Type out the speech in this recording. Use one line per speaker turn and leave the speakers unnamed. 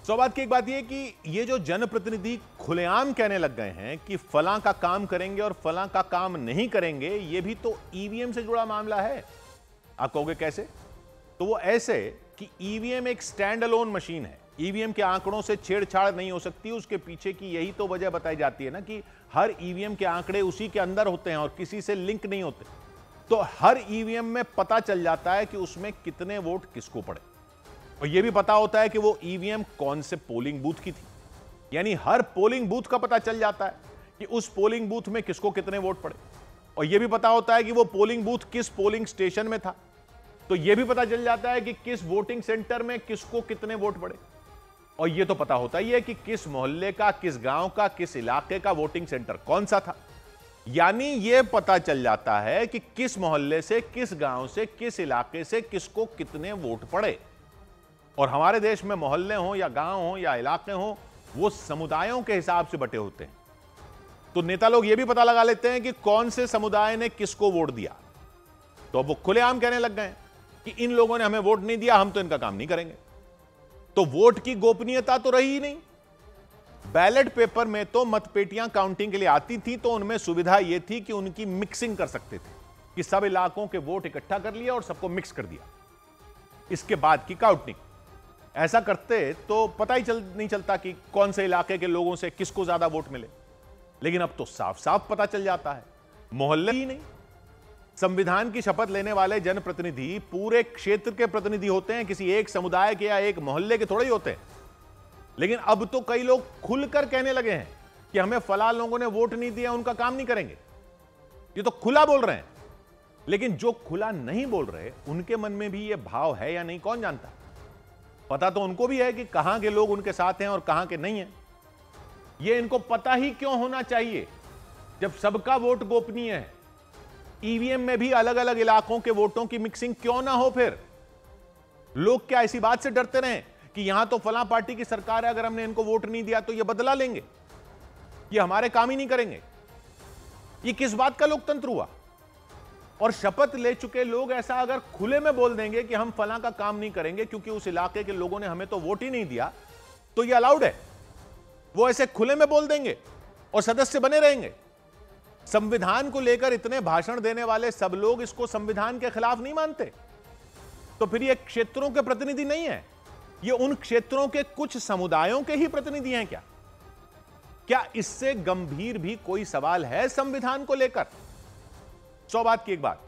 सौ बात की एक बात यह कि ये जो जनप्रतिनिधि खुलेआम कहने लग गए हैं कि फलां का काम करेंगे और फलां का काम नहीं करेंगे, ये भी तो ईवीएम से जुड़ा मामला है। आप कहोगे कैसे? तो वो ऐसे कि ईवीएम एक स्टैंड अलोन मशीन है। ईवीएम के आंकड़ों से छेड़छाड़ नहीं हो सकती। उसके पीछे की यही तो वजह बताई जाती है ना कि हर ईवीएम के आंकड़े उसी के अंदर होते हैं और किसी से लिंक नहीं होते। तो हर ईवीएम में पता चल जाता है कि उसमें कितने वोट किसको पड़े, और यह भी पता होता है कि वो ईवीएम कौन से पोलिंग बूथ की थी। यानी हर पोलिंग बूथ का पता चल जाता है कि उस पोलिंग बूथ में किसको कितने वोट पड़े, और यह भी पता होता है कि वो पोलिंग बूथ किस पोलिंग स्टेशन में था। तो यह भी पता चल जाता है कि किस वोटिंग सेंटर में किसको कितने वोट पड़े, और यह तो पता होता ही है कि किस मोहल्ले का, किस गांव का, किस इलाके का वोटिंग सेंटर कौन सा था। यानी यह पता चल जाता है कि किस मोहल्ले से, किस गांव से, किस इलाके से किसको कितने वोट पड़े। और हमारे देश में मोहल्ले हों या गांव हों या इलाके हों, वो समुदायों के हिसाब से बटे होते हैं। तो नेता लोग यह भी पता लगा लेते हैं कि कौन से समुदाय ने किसको वोट दिया। तो अब वो खुलेआम कहने लग गए कि इन लोगों ने हमें वोट नहीं दिया, हम तो इनका काम नहीं करेंगे। तो वोट की गोपनीयता तो रही ही नहीं। बैलेट पेपर में तो मतपेटियां काउंटिंग के लिए आती थी, तो उनमें सुविधा यह थी कि उनकी मिक्सिंग कर सकते थे कि सब इलाकों के वोट इकट्ठा कर लिया और सबको मिक्स कर दिया। इसके बाद की काउंटिंग ऐसा करते तो पता ही नहीं चलता कि कौन से इलाके के लोगों से किसको ज्यादा वोट मिले। लेकिन अब तो साफ साफ पता चल जाता है, मोहल्ले ही नहीं। संविधान की शपथ लेने वाले जनप्रतिनिधि पूरे क्षेत्र के प्रतिनिधि होते हैं, किसी एक समुदाय के या एक मोहल्ले के थोड़े ही होते हैं। लेकिन अब तो कई लोग खुलकर कहने लगे हैं कि हमें फलां लोगों ने वोट नहीं दिया, उनका काम नहीं करेंगे। ये तो खुला बोल रहे हैं। लेकिन जो खुला नहीं बोल रहे, उनके मन में भी यह भाव है या नहीं, कौन जानता। पता तो उनको भी है कि कहां के लोग उनके साथ हैं और कहां के नहीं हैं। यह इनको पता ही क्यों होना चाहिए जब सबका वोट गोपनीय है। ईवीएम में भी अलग अलग इलाकों के वोटों की मिक्सिंग क्यों ना हो। फिर लोग क्या इसी बात से डरते रहे कि यहां तो फलां पार्टी की सरकार है, अगर हमने इनको वोट नहीं दिया तो ये बदला लेंगे, ये हमारे काम ही नहीं करेंगे। ये किस बात का लोकतंत्र हुआ। और शपथ ले चुके लोग ऐसा अगर खुले में बोल देंगे कि हम फलां का काम नहीं करेंगे क्योंकि उस इलाके के लोगों ने हमें तो वोट ही नहीं दिया, तो ये अलाउड है। वो ऐसे खुले में बोल देंगे और सदस्य बने रहेंगे। संविधान को लेकर इतने भाषण देने वाले सब लोग इसको संविधान के खिलाफ नहीं मानते। तो फिर ये क्षेत्रों के प्रतिनिधि नहीं है, ये उन क्षेत्रों के कुछ समुदायों के ही प्रतिनिधि हैं क्या? क्या इससे गंभीर भी कोई सवाल है संविधान को लेकर? 100 बात की एक बात,